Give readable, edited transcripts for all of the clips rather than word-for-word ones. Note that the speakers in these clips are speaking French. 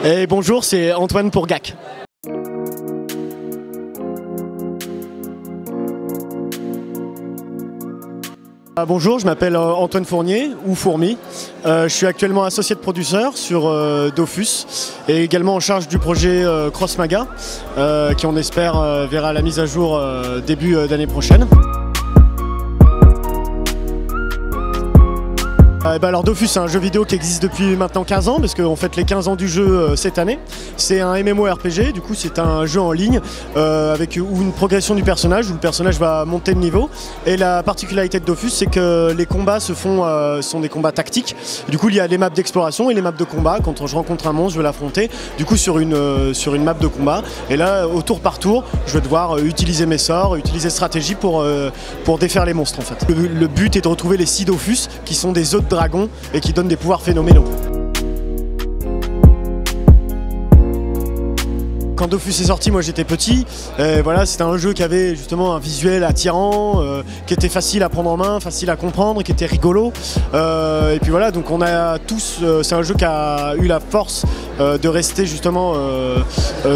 Et bonjour, c'est Antoine pour GAC. Bonjour, je m'appelle Antoine Fournier, ou Fourmi. Je suis actuellement associé de producteur sur Dofus et également en charge du projet Cross Maga, qui on espère verra la mise à jour début d'année prochaine. Alors Dofus, c'est un jeu vidéo qui existe depuis maintenant 15 ans, parce qu'on fête les 15 ans du jeu cette année. C'est un MMORPG, du coup c'est un jeu en ligne avec une progression du personnage, où le personnage va monter de niveau. Et la particularité de Dofus, c'est que les combats sont des combats tactiques. Du coup il y a les maps d'exploration et les maps de combat. Quand je rencontre un monstre, je vais l'affronter, du coup sur une map de combat. Et là, au tour par tour, je vais devoir utiliser mes sorts, utiliser stratégie pour défaire les monstres en fait. Le but est de retrouver les 6 Dofus, qui sont des œufs de dragon et qui donnent des pouvoirs phénoménaux. Quand Dofus est sorti, moi j'étais petit, voilà, c'était un jeu qui avait justement un visuel attirant, qui était facile à prendre en main, facile à comprendre, qui était rigolo. Et puis voilà, donc on a tous, c'est un jeu qui a eu la force de rester justement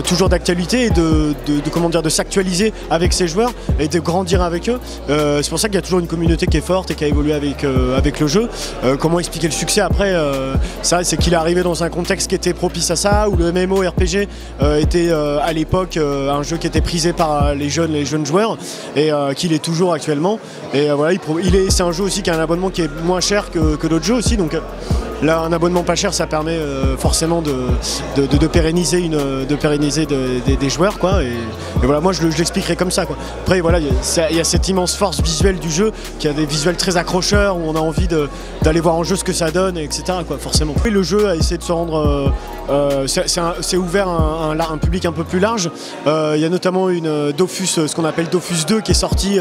toujours d'actualité et de s'actualiser avec ses joueurs et de grandir avec eux. C'est pour ça qu'il y a toujours une communauté qui est forte et qui a évolué avec le jeu. Comment expliquer le succès après c'est qu'il est arrivé dans un contexte qui était propice à ça, où le MMORPG était à l'époque un jeu qui était prisé par les jeunes joueurs et qu'il est toujours actuellement. Et voilà, c'est un jeu aussi qui a un abonnement qui est moins cher que d'autres jeux aussi. Donc là, un abonnement pas cher, ça permet forcément de pérenniser des joueurs, quoi. Et voilà, moi je l'expliquerai comme ça, quoi. Après voilà, il y a cette immense force visuelle du jeu, qui a des visuels très accrocheurs, où on a envie d'aller voir en jeu ce que ça donne, etc., quoi, forcément. Et le jeu a essayé de se rendre, c'est ouvert à un public un peu plus large. Il y a notamment une Dofus, ce qu'on appelle Dofus 2, qui est sorti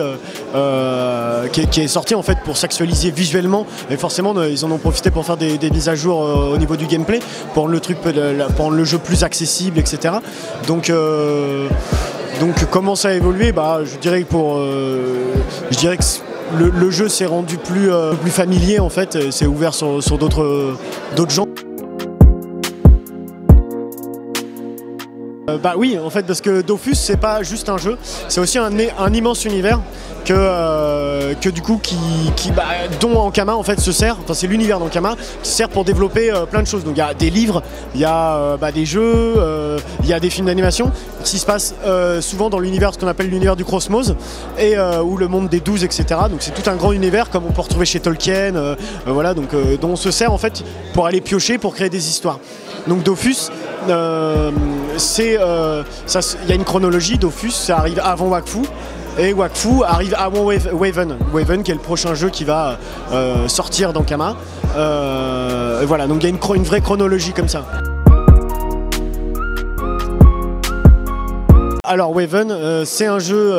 en fait pour s'actualiser visuellement. Et forcément, ils en ont profité pour faire des mises à jour au niveau du gameplay, pour rendre le jeu plus accessible, etc. Donc comment ça a évolué, je dirais que le jeu s'est rendu plus familier en fait, c'est ouvert sur d'autres gens. Oui, en fait, parce que Dofus, c'est pas juste un jeu, c'est aussi un immense univers que du coup dont Ankama en fait se sert. Enfin, c'est l'univers d'Ankama qui sert pour développer plein de choses. Donc il y a des livres, il y a des jeux, il y a des films d'animation qui se passent souvent dans l'univers, ce qu'on appelle l'univers du Cosmos, et ou le monde des 12, etc. Donc c'est tout un grand univers comme on peut retrouver chez Tolkien, voilà, donc dont on se sert en fait pour aller piocher, pour créer des histoires. Donc Dofus, il y a une chronologie. Dofus, ça arrive avant Wakfu, et Wakfu arrive avant Waven. Waven qui est le prochain jeu qui va sortir d'Ankama. Voilà, donc il y a une vraie chronologie comme ça. Alors Waven, c'est un jeu,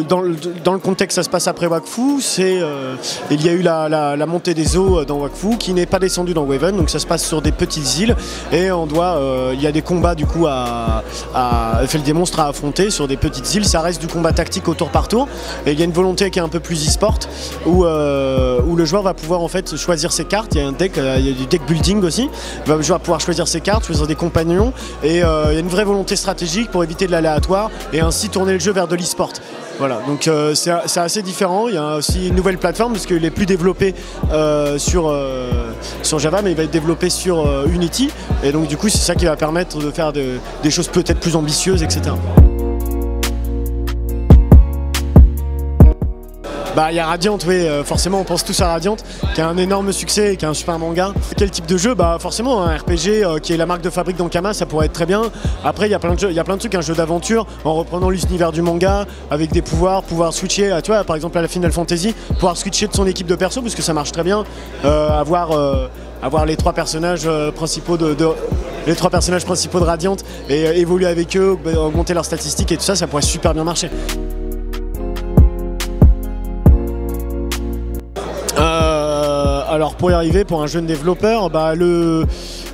dans le contexte ça se passe après Wakfu, il y a eu la montée des eaux dans Wakfu qui n'est pas descendue dans Waven, donc ça se passe sur des petites îles et il y a des combats du coup des monstres à affronter sur des petites îles. Ça reste du combat tactique au tour par tour, et il y a une volonté qui est un peu plus e-sport, où le joueur va pouvoir en fait choisir ses cartes. Il y a un deck, il y a du deck building aussi, le joueur va pouvoir choisir ses cartes, choisir des compagnons, et il y a une vraie volonté stratégique pour éviter de l'aléatoire et ainsi tourner le jeu vers de l'e-sport. Voilà, donc c'est assez différent. Il y a aussi une nouvelle plateforme parce qu'il est plus développé sur Java, mais il va être développé sur Unity, et donc du coup c'est ça qui va permettre de faire des choses peut-être plus ambitieuses, etc. Il y a Radiant, oui, forcément on pense tous à Radiant, qui a un énorme succès et qui a un super manga. Quel type de jeu? Forcément un RPG qui est la marque de fabrique d'Ankama, ça pourrait être très bien. Après il y a plein de jeux, il y a plein de trucs, un jeu d'aventure en reprenant l'univers du manga, avec des pouvoir switcher, tu vois, par exemple à la Final Fantasy, pouvoir switcher de son équipe de perso, parce que ça marche très bien, avoir les trois personnages principaux de Radiant et évoluer avec eux, augmenter leurs statistiques et tout ça, ça pourrait super bien marcher. Alors pour y arriver, pour un jeune développeur,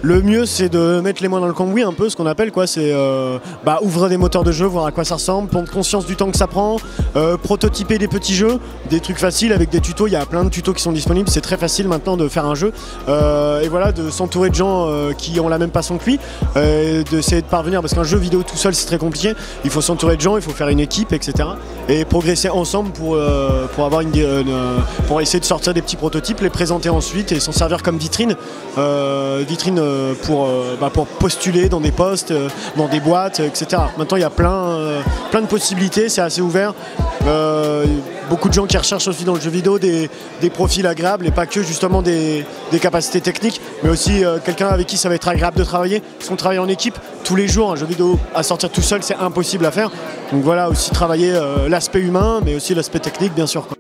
Le mieux c'est de mettre les mains dans le cambouis un peu, ce qu'on appelle quoi, c'est ouvrir des moteurs de jeu, voir à quoi ça ressemble, prendre conscience du temps que ça prend, prototyper des petits jeux, des trucs faciles avec des tutos, il y a plein de tutos qui sont disponibles, c'est très facile maintenant de faire un jeu, et voilà, de s'entourer de gens qui ont la même passion que lui, d'essayer de parvenir, parce qu'un jeu vidéo tout seul c'est très compliqué, il faut s'entourer de gens, il faut faire une équipe, etc. Et progresser ensemble pour essayer de sortir des petits prototypes, les présenter ensuite et s'en servir comme vitrine, pour postuler dans des postes, dans des boîtes, etc. Maintenant il y a plein de possibilités, c'est assez ouvert. Beaucoup de gens qui recherchent aussi dans le jeu vidéo des profils agréables et pas que justement des capacités techniques, mais aussi quelqu'un avec qui ça va être agréable de travailler, parce qu'on travaille en équipe tous les jours. Un jeu vidéo à sortir tout seul c'est impossible à faire, donc voilà, aussi travailler l'aspect humain mais aussi l'aspect technique bien sûr quoi.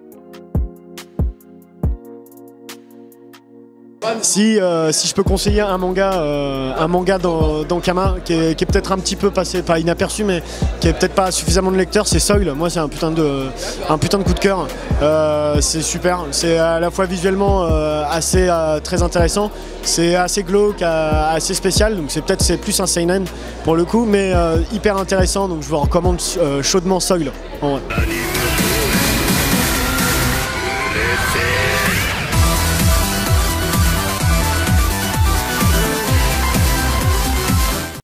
Si je peux conseiller un manga dans Kama qui est peut-être un petit peu passé, pas inaperçu, mais qui est peut-être pas suffisamment de lecteurs, c'est Soil. Moi c'est un putain de coup de cœur. C'est super, c'est à la fois visuellement très intéressant, c'est assez glauque, assez spécial, donc c'est plus un seinen pour le coup, mais hyper intéressant, donc je vous recommande chaudement Soil. En vrai.